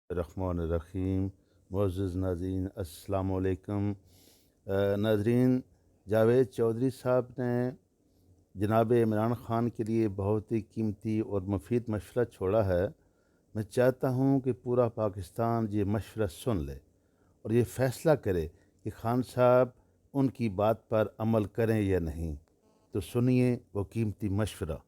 रहमान रहीम। मुअज़्ज़ज़ नाज़रीन अस्सलाम वालेकुम। नाज़रीन, जावेद चौधरी साहब ने जनाब इमरान ख़ान के लिए बहुत ही कीमती और मुफीद मशवरा छोड़ा है। मैं चाहता हूँ कि पूरा पाकिस्तान ये मशवरा सुन ले और ये फ़ैसला करे कि ख़ान साहब उनकी बात पर अमल करें या नहीं। तो सुनिए वो कीमती मशवरा।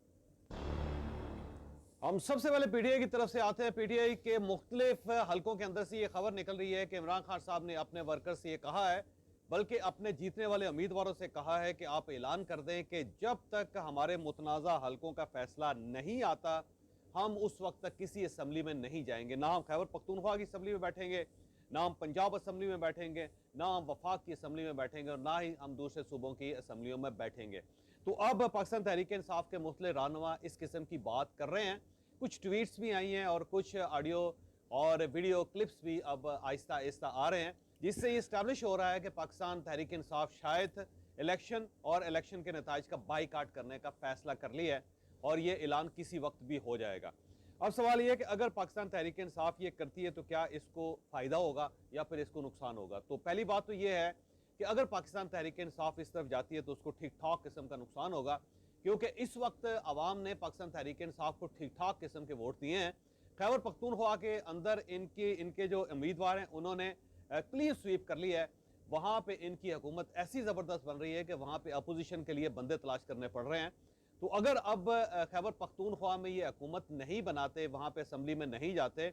हम सबसे पहले पीटीआई की तरफ से आते हैं। पीटीआई के मुख्तलिफ हलकों के अंदर से ये खबर निकल रही है कि इमरान खान साहब ने अपने वर्कर से ये कहा है, बल्कि अपने जीतने वाले उम्मीदवारों से कहा है कि आप ऐलान कर दें कि जब तक हमारे मुतनाज़ा हलकों का फैसला नहीं आता, हम उस वक्त तक किसी असम्बली में नहीं जाएंगे। ना हम खैबर पख्तूनख्वा की असम्बली में बैठेंगे, ना हम पंजाब असम्बली में बैठेंगे, ना हम वफाक की असम्बली में बैठेंगे और ना ही हम दूसरे सूबों की असम्बलियों में बैठेंगे। तो अब पाकिस्तान तहरीक इंसाफ के मुख्तलिफ रहनुमा इस किस्म की बात कर रहे हैं। कुछ ट्वीट्स भी आई हैं और कुछ ऑडियो और वीडियो क्लिप्स भी अब आहिस्ता आहिस्ता आ रहे हैं, जिससे ये इस्टेब्लिश हो रहा है कि पाकिस्तान तहरीक इंसाफ शायद इलेक्शन और इलेक्शन के नताज का बाईकाट करने का फैसला कर लिया है और ये ऐलान किसी वक्त भी हो जाएगा। अब सवाल ये है कि अगर पाकिस्तान तहरीक इंसाफ ये करती है तो क्या इसको फ़ायदा होगा या फिर इसको नुकसान होगा। तो पहली बात तो ये है कि अगर पाकिस्तान तहरीक इंसाफ इस तरफ जाती है तो उसको ठीक ठाक किस्म का नुकसान होगा, क्योंकि इस वक्त अवाम ने पाकिस्तान तहरीक इंसाफ को ठीक ठाक किस्म के वोट दिए हैं। खैबर पख्तूनख्वा के अंदर इनके इनके जो उम्मीदवार हैं उन्होंने क्लीन स्वीप कर लिया है। वहां पे इनकी हुकूमत ऐसी ज़बरदस्त बन रही है कि वहां पे अपोजिशन के लिए बंदे तलाश करने पड़ रहे हैं। तो अगर अब खैबर पख्तूनख्वा में ये हुकूमत नहीं बनाते, वहां पे असम्बली में नहीं जाते,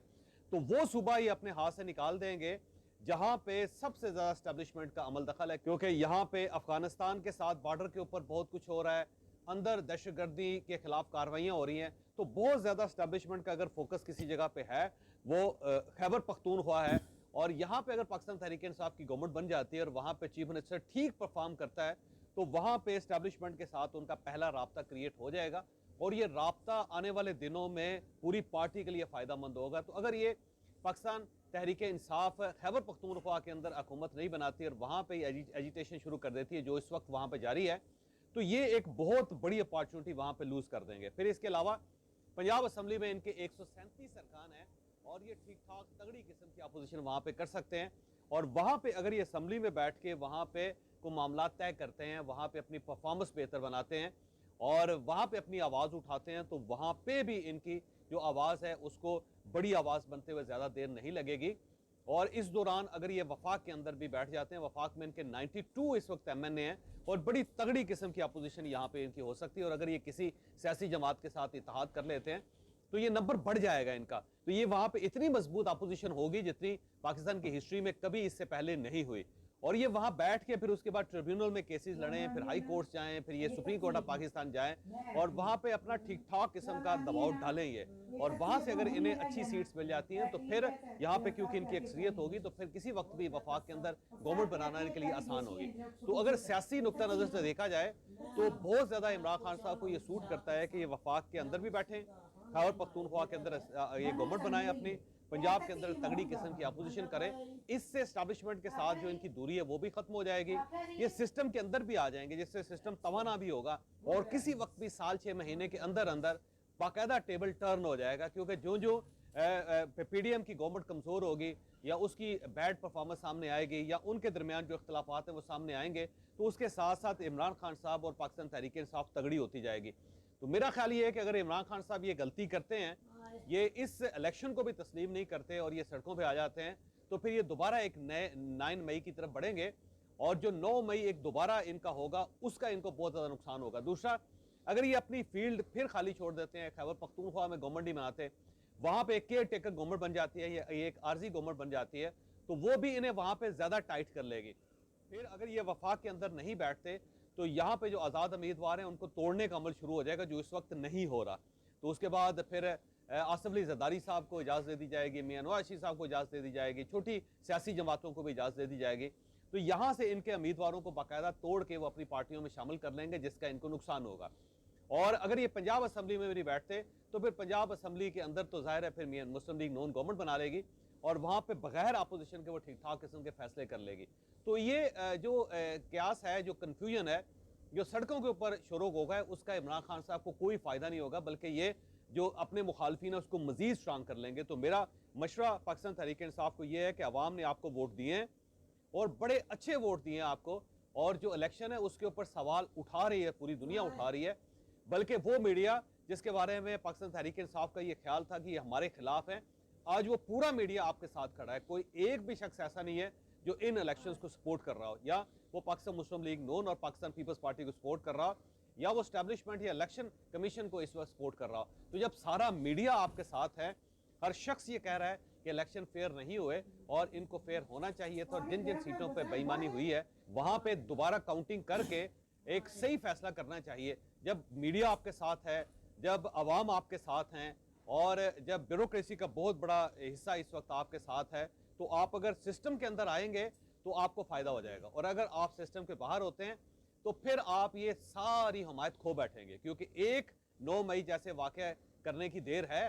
तो वो सूबा ये अपने हाथ से निकाल देंगे जहां पे सबसे ज्यादा स्टैब्लिशमेंट का अमल दखल है, क्योंकि यहाँ पे अफगानिस्तान के साथ बॉर्डर के ऊपर बहुत कुछ हो रहा है, अंदर दहशतगर्दी के खिलाफ कार्रवाइयां हो रही हैं। तो बहुत ज्यादा स्टैब्लिशमेंट का अगर फोकस किसी जगह पे है वो खैबर पख्तूनख्वा है। और यहाँ पे अगर पाकिस्तान तहरीक इंसाफ की गवर्नमेंट बन जाती है और वहां पे चीफ मिनिस्टर ठीक परफॉर्म करता है, तो वहां पे एस्टैब्लिशमेंट के साथ उनका पहला राब्ता क्रिएट हो जाएगा और ये राब्ता आने वाले दिनों में पूरी पार्टी के लिए फायदा मंद होगा। तो अगर ये पाकिस्तान तहरीक इंसाफ खैबर पख्तूनख्वा के अंदर हुकूमत नहीं बनाती और वहां पर एजिटेशन शुरू कर देती है जो इस वक्त वहां पर जारी है, तो ये एक बहुत बड़ी अपॉर्चुनिटी वहां पे लूज कर देंगे। फिर इसके अलावा पंजाब असम्बली में इनके 137 अरकान है और ये ठीक ठाक तगड़ी किस्म की अपोजिशन वहां पे कर सकते हैं। और वहां पे अगर ये असम्बली में बैठ के वहां पे को मामला तय करते हैं, वहां पे अपनी परफॉर्मेंस बेहतर बनाते हैं और वहां पे अपनी आवाज उठाते हैं, तो वहां पे भी इनकी जो आवाज है उसको बड़ी आवाज बनते हुए ज्यादा देर नहीं लगेगी। और इस दौरान अगर ये वफाक के अंदर भी बैठ जाते हैं, वफाक में इनके 92 इस वक्त एमएनए हैं और बड़ी तगड़ी किस्म की अपोजिशन यहाँ पे इनकी हो सकती है। और अगर ये किसी सियासी जमात के साथ इत्तेहाद कर लेते हैं तो ये नंबर बढ़ जाएगा इनका। तो ये वहां पे इतनी मजबूत अपोजिशन होगी जितनी पाकिस्तान की हिस्ट्री में कभी इससे पहले नहीं हुई। और ये वहां बैठ के फिर उसके बाद ट्रिब्यूनल में केसेस लड़ें, फिर हाई कोर्ट जाएं, फिर ये सुप्रीम कोर्ट ऑफ पाकिस्तान जाएं और वहां पे अपना ठीक ठाक किस्म का दबाव डालें ये। और वहां से अगर इन्हें अच्छी सीट्स मिल जाती हैं तो फिर यहाँ पे क्योंकि इनकी अक्सरियत होगी तो फिर किसी वक्त भी वफाक के अंदर गवर्नमेंट बनाने के लिए आसान होगी। तो अगर सियासी नुक्ता नजर से देखा जाए तो बहुत ज्यादा इमरान खान साहब को ये सूट करता है कि ये वफाक के अंदर भी बैठे, खैबर पख्तूनख्वा के अंदर ये गवर्नमेंट बनाए अपनी, पंजाब के अंदर तगड़ी किस्म की अपोजिशन करें। इससे एस्टैब्लिशमेंट के साथ जो इनकी दूरी है वो भी खत्म हो जाएगी, ये सिस्टम के अंदर भी आ जाएंगे जिससे सिस्टम तवाना भी होगा और किसी वक्त भी साल 6 महीने के अंदर अंदर बाकायदा टेबल टर्न हो जाएगा। क्योंकि जो जो पीडीएम की गवर्नमेंट कमजोर होगी या उसकी बैड परफॉर्मेंस सामने आएगी या उनके दरमियान जो इख्तलाफात हैं वो सामने आएंगे, तो उसके साथ साथ इमरान खान साहब और पाकिस्तान तहरीक इंसाफ तगड़ी होती जाएगी। तो मेरा ख्याल ये है कि अगर इमरान खान साहब ये गलती करते हैं, ये इस इलेक्शन को भी तस्लीम नहीं करते और ये सड़कों पे आ जाते हैं, तो फिर ये दोबारा एक नए 9 मई की तरफ बढ़ेंगे और जो 9 मई एक दोबारा इनका होगा उसका इनको बहुत ज्यादा नुकसान होगा। दूसरा, अगर ये अपनी फील्ड फिर खाली छोड़ देते हैं, खैबर पख्तूनख्वा में गवर्नमेंट नहीं बनाते, वहां पे एक केयर टेकर गवर्नमेंट बन जाती है या एक आर्जी गवर्नमेंट बन जाती है, तो वो भी इन्हें वहां पे ज्यादा टाइट कर लेगी। फिर अगर ये वफाक के अंदर नहीं बैठते तो यहाँ पे जो आज़ाद उम्मीदवार हैं उनको तोड़ने का अमल शुरू हो जाएगा जो इस वक्त नहीं हो रहा। तो उसके बाद फिर आसिफ अली जरदारी साहब को इजाज़त दे दी जाएगी, मियां नवाज शरीफ साहब को इजाज़त दे दी जाएगी, छोटी सियासी जमातों को भी इजाज़त दे दी जाएगी। तो यहाँ से इनके उम्मीदवारों को बाकायदा तोड़ के वो अपनी पार्टियों में शामिल कर लेंगे जिसका इनको नुकसान होगा। और अगर ये पंजाब असम्बली में भी नहीं बैठते तो फिर पंजाब असम्बली के अंदर तो जाहिर है फिर मुस्लिम लीग नॉन गवर्नमेंट बना लेगी और वहां पे बगैर अपोजिशन के वो ठीक ठाक किस्म के फैसले कर लेगी। तो ये जो क्यास है, जो कन्फ्यूजन है, जो सड़कों के ऊपर शुरू होगा है, उसका इमरान खान साहब को कोई फायदा नहीं होगा, बल्कि ये जो अपने मुखालफिन है उसको मजीद स्ट्रांग कर लेंगे। तो मेरा मशवरा पाकिस्तान तहरीक इंसाफ को यह है कि अवाम ने आपको वोट दिए हैं और बड़े अच्छे वोट दिए हैं आपको, और जो इलेक्शन है उसके ऊपर सवाल उठा रही है, पूरी दुनिया उठा रही है। बल्कि वो मीडिया जिसके बारे में पाकिस्तान तहरीक इंसाफ का ये ख्याल था कि ये हमारे खिलाफ है, आज वो पूरा मीडिया आपके साथ खड़ा है। कोई एक भी शख्स ऐसा नहीं है जो इन इलेक्शंस को सपोर्ट कर रहा हो, या वो पाकिस्तान मुस्लिम लीग नून और पाकिस्तान पीपल्स पार्टी को सपोर्ट कर रहा हो, या वो एस्टैब्लिशमेंट या इलेक्शन कमीशन को इस वक्त सपोर्ट कर रहा हो। तो जब सारा मीडिया आपके साथ है, हर शख्स ये कह रहा है कि इलेक्शन फेयर नहीं हुए और इनको फेयर होना चाहिए, तो जिन जिन सीटों पर बेईमानी हुई है वहां पे दोबारा काउंटिंग करके एक सही फैसला करना चाहिए। जब मीडिया आपके साथ है, जब अवाम आपके साथ हैं, और जब ब्यूरोक्रेसी का बहुत बड़ा हिस्सा इस वक्त आपके साथ है, तो आप अगर सिस्टम के अंदर आएंगे तो आपको फायदा हो जाएगा, और अगर आप सिस्टम के बाहर होते हैं तो फिर आप ये सारी हमायत खो बैठेंगे। क्योंकि एक 9 मई जैसे वाक़या करने की देर है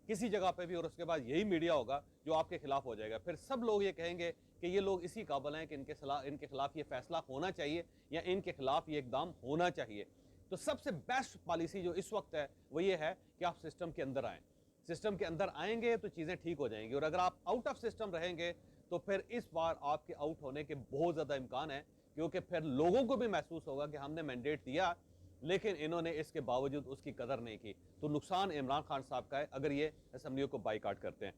किसी जगह पे भी, और उसके बाद यही मीडिया होगा जो आपके खिलाफ हो जाएगा। फिर सब लोग ये कहेंगे कि ये लोग इसी काबिल हैं कि इनके खिलाफ ये फैसला होना चाहिए या इनके खिलाफ ये इकदाम होना चाहिए। तो सबसे बेस्ट पॉलिसी जो इस वक्त है वो ये है कि आप सिस्टम के अंदर आएँ। सिस्टम के अंदर आएंगे तो चीज़ें ठीक हो जाएंगी, और अगर आप आउट ऑफ सिस्टम रहेंगे तो फिर इस बार आपके आउट होने के बहुत ज़्यादा इम्कान है। क्योंकि फिर लोगों को भी महसूस होगा कि हमने मैंडेट दिया लेकिन इन्होंने इसके बावजूद उसकी कदर नहीं की। तो नुकसान इमरान खान साहब का है अगर ये असम्बलियों को बाइकाट करते हैं।